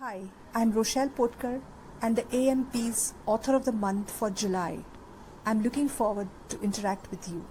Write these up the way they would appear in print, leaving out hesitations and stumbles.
Hi, I'm Rochelle Potkar and the AMP's Author of the Month for July. I'm looking forward to interact with you.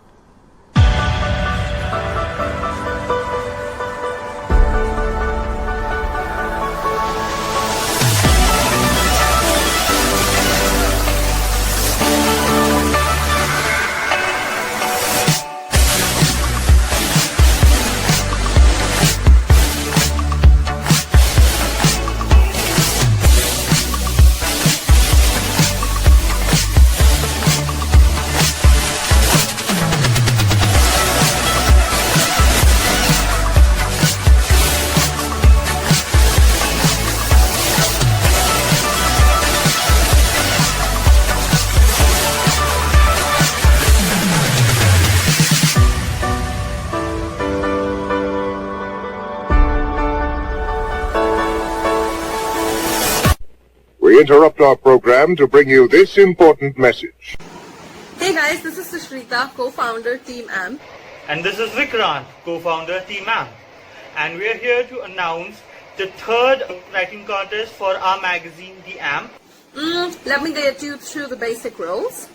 We interrupt our program to bring you this important message. Hey guys, this is Sushrita, co-founder Team AMP. And this is Vikrant, co-founder Team AMP. And we are here to announce the third writing contest for our magazine, The AMP. Let me get you through the basic rules.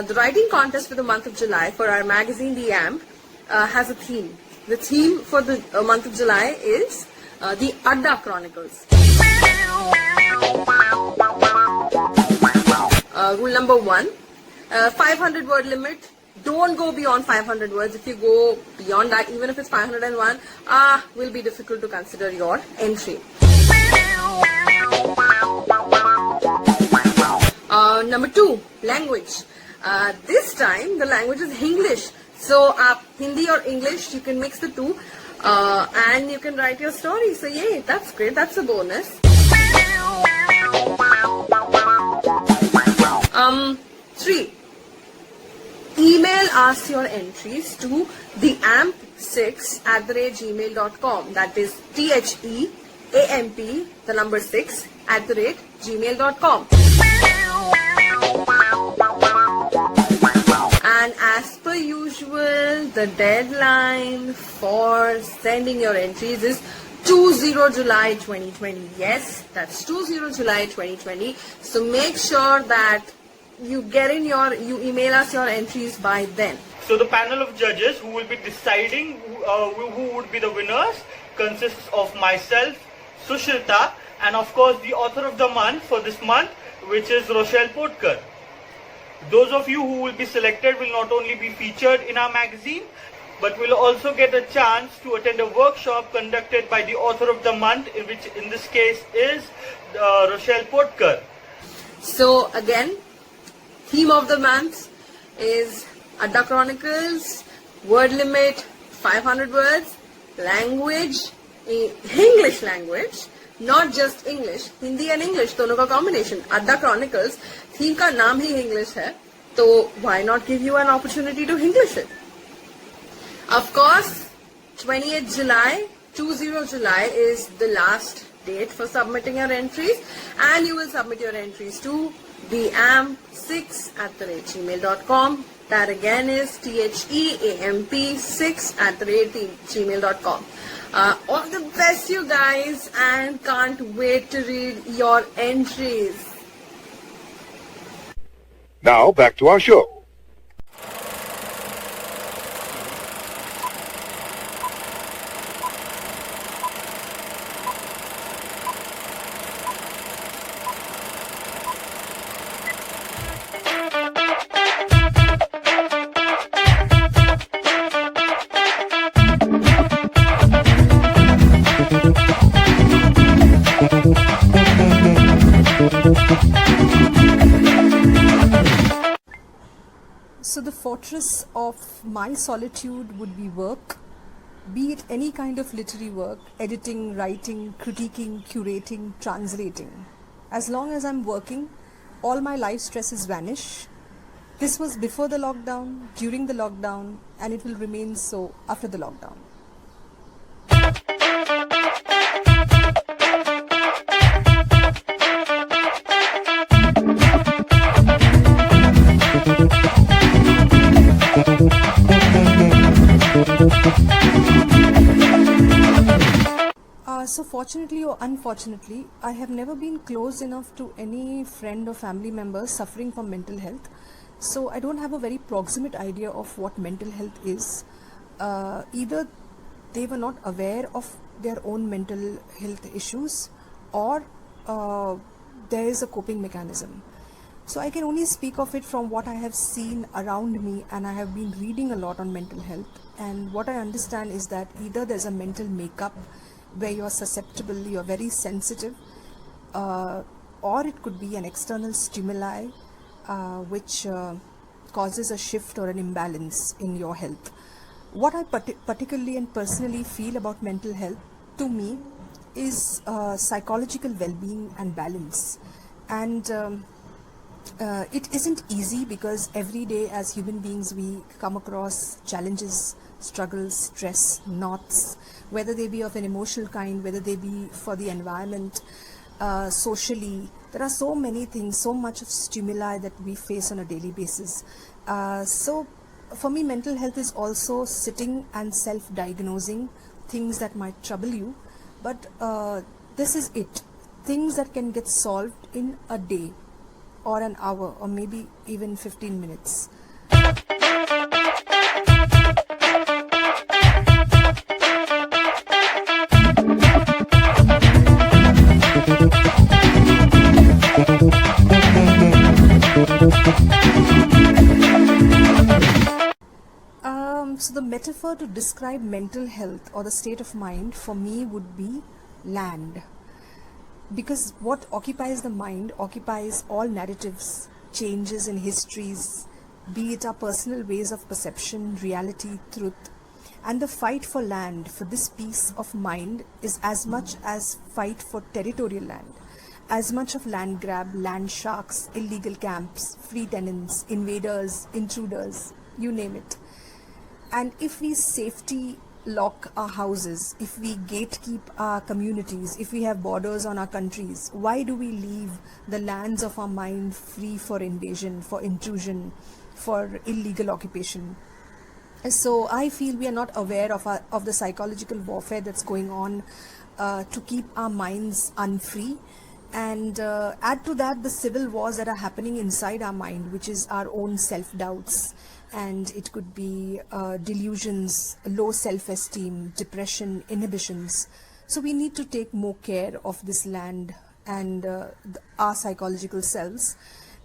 The writing contest for the month of July for our magazine, The AMP, has a theme. The theme for the month of July is the Adda Chronicles. Rule number 1, 500 word limit. Don't go beyond 500 words. If you go beyond that, even if it's 501, will be difficult to consider your entry. Number 2, language. This time the language is English. So Hindi or English, you can mix the two. And you can write your story. So yay, that's great. That's a bonus. 3. Email us your entries to theamp6@gmail.com. That is THEAMP, the number 6, @gmail.com. And as per usual, the deadline for sending your entries is 20 July 2020. Yes, that's 20 July 2020. So make sure that you email us your entries by then. So the panel of judges who will be deciding who would be the winners consists of myself, Sushrita, and of course the author of the month for this month, which is Rochelle Potkar. Those of you who will be selected will not only be featured in our magazine, but will also get a chance to attend a workshop conducted by the author of the month, which in this case is Rochelle Potkar. So again, theme of the month is Adda Chronicles, word limit 500 words, language, English language, not just English, Hindi and English, दोनों का combination. Adda Chronicles, theme का नाम ही English है, तो why not give you an opportunity to English it? Of course, 20th July, 20 July is the last date for submitting your entries, and you will submit your entries to theamp6@gmail.com. That again is THEAMP6@gmail.com. All the best, you guys, and can't wait to read your entries. Now back to our show. So the fortress of my solitude would be work, be it any kind of literary work, editing, writing, critiquing, curating, translating. As long as I'm working, all my life stresses vanish. This was before the lockdown, during the lockdown, and it will remain so after the lockdown. So fortunately or unfortunately, I have never been close enough to any friend or family member suffering from mental health. So I don't have a very proximate idea of what mental health is. Either they were not aware of their own mental health issues, or there is a coping mechanism. So I can only speak of it from what I have seen around me, and I have been reading a lot on mental health. And what I understand is that either there's a mental makeup where you're susceptible, you're very sensitive, or it could be an external stimuli which causes a shift or an imbalance in your health. What I particularly and personally feel about mental health, to me, is psychological well-being and balance. And it isn't easy, because every day as human beings we come across challenges, struggles, stress, knots, whether they be of an emotional kind, whether they be for the environment, socially. There are so many things, so much of stimuli that we face on a daily basis. So for me, mental health is also sitting and self-diagnosing things that might trouble you. But this is it. Things that can get solved in a day or an hour or maybe even 15 minutes. So the metaphor to describe mental health or the state of mind for me would be land. Because what occupies the mind occupies all narratives, changes in histories, be it our personal ways of perception, reality, truth. And the fight for land, for this peace of mind, is as much as fight for territorial land, as much of land grab, land sharks, illegal camps, free tenants, invaders, intruders, you name it. And if we safety lock our houses, if we gatekeep our communities, if we have borders on our countries, why do we leave the lands of our mind free for invasion, for intrusion, for illegal occupation? So I feel we are not aware of the psychological warfare that's going on to keep our minds unfree. And add to that the civil wars that are happening inside our mind, which is our own self-doubts. And it could be delusions, low self-esteem, depression, inhibitions. So we need to take more care of this land and our psychological selves.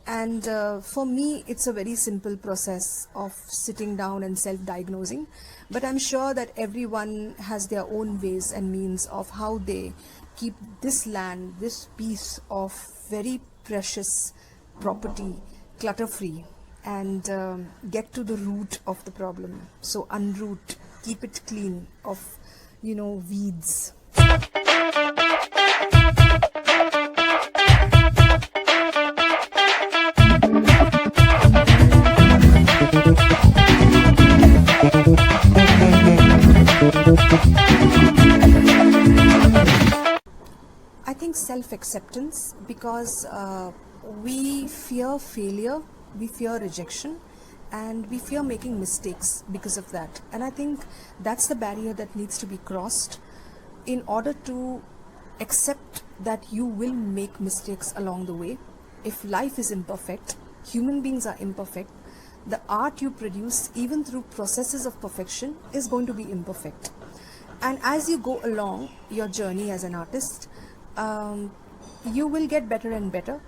And for me, it's a very simple process of sitting down and self-diagnosing. But I'm sure that everyone has their own ways and means of how they keep this land, this piece of very precious property, clutter-free, and get to the root of the problem. So unroot, keep it clean of, weeds. I think self-acceptance, because we fear failure, we fear rejection, and we fear making mistakes because of that. And I think that's the barrier that needs to be crossed in order to accept that you will make mistakes along the way. If life is imperfect, human beings are imperfect, the art you produce, even through processes of perfection, is going to be imperfect. And as you go along your journey as an artist, you will get better and better,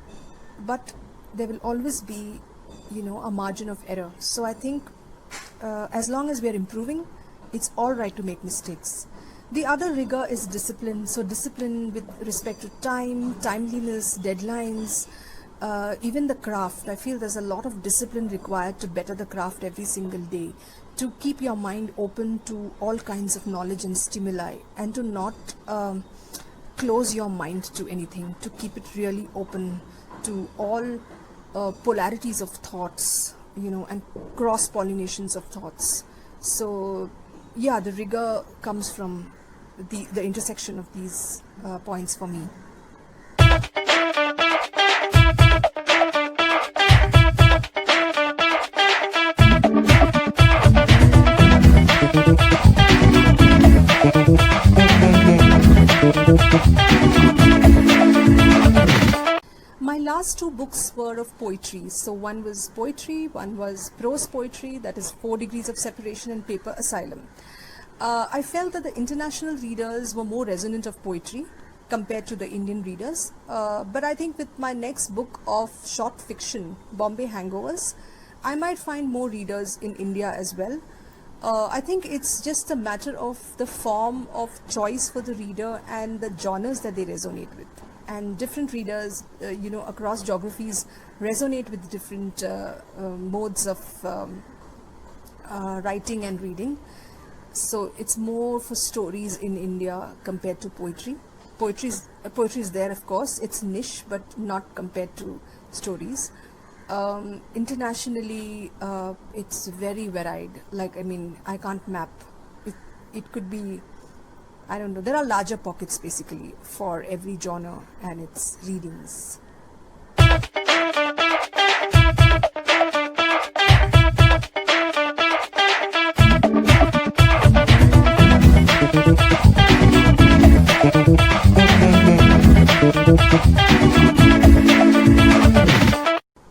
but there will always be a margin of error. So I think as long as we are improving, it's all right to make mistakes. The other rigor is discipline. So discipline with respect to time, timeliness, deadlines, even the craft. I feel there's a lot of discipline required to better the craft every single day, to keep your mind open to all kinds of knowledge and stimuli, and to not close your mind to anything, to keep it really open to all polarities of thoughts, and cross-pollinations of thoughts. So yeah, the rigor comes from the intersection of these points for me. summer of poetry. So one was poetry, one was prose poetry, that is 4 Degrees of Separation and Paper Asylum. I felt that the international readers were more resonant of poetry compared to the Indian readers. But I think with my next book of short fiction, Bombay Hangovers, I might find more readers in India as well. I think it's just a matter of the form of choice for the reader and the genres that they resonate with. And different readers, across geographies resonate with different modes of writing and reading. So it's more for stories in India compared to poetry. Poetry is there, of course. It's niche, but not compared to stories. Internationally, it's very varied. I can't map. It could be, I don't know. There are larger pockets basically for every genre and its readings.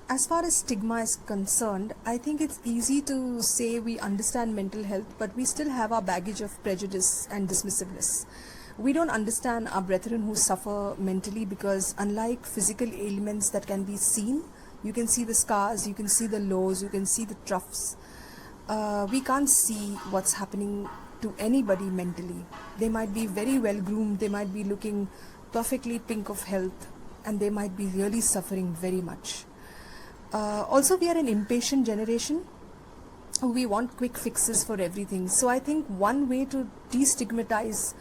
As far as stigma is concerned, I think it's easy to say we understand mental health, but we still have our baggage of prejudice and dismissiveness. We don't understand our brethren who suffer mentally because unlike physical ailments that can be seen, you can see the scars, you can see the lows, you can see the troughs. We can't see what's happening to anybody mentally. They might be very well groomed, they might be looking perfectly pink of health, and they might be really suffering very much. Also, we are an impatient generation. We want quick fixes for everything. So I think one way to destigmatize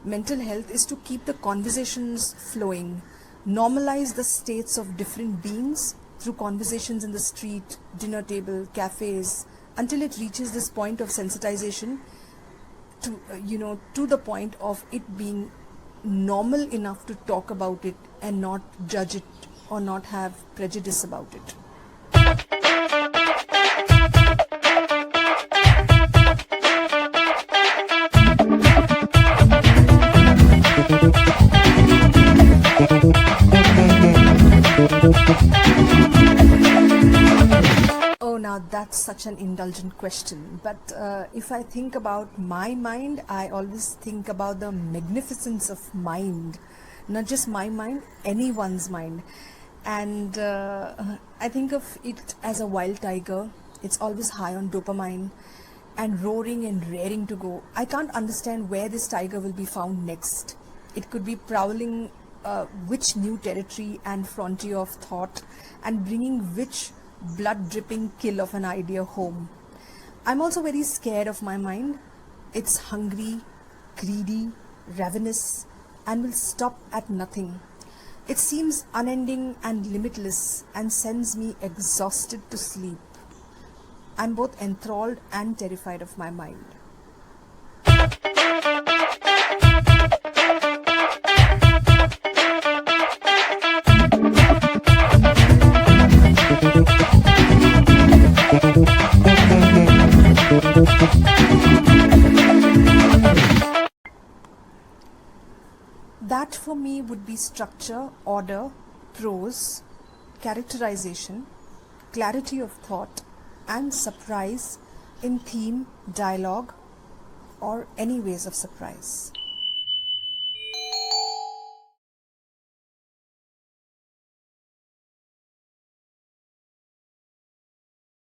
mental health is to keep the conversations flowing, normalize the states of different beings through conversations in the street, dinner table, cafes, until it reaches this point of sensitization to the point of it being normal enough to talk about it and not judge it or not have prejudice about it. Oh, now that's such an indulgent question. But if I think about my mind, I always think about the magnificence of mind. Not just my mind, anyone's mind. And I think of it as a wild tiger. It's always high on dopamine and roaring and raring to go. I can't understand where this tiger will be found next. It could be prowling which new territory and frontier of thought and bringing which blood-dripping kill of an idea home. I'm also very scared of my mind. It's hungry, greedy, ravenous, and will stop at nothing. It seems unending and limitless and sends me exhausted to sleep. I'm both enthralled and terrified of my mind. That for me would be structure, order, prose, characterization, clarity of thought, and surprise in theme, dialogue, or any ways of surprise.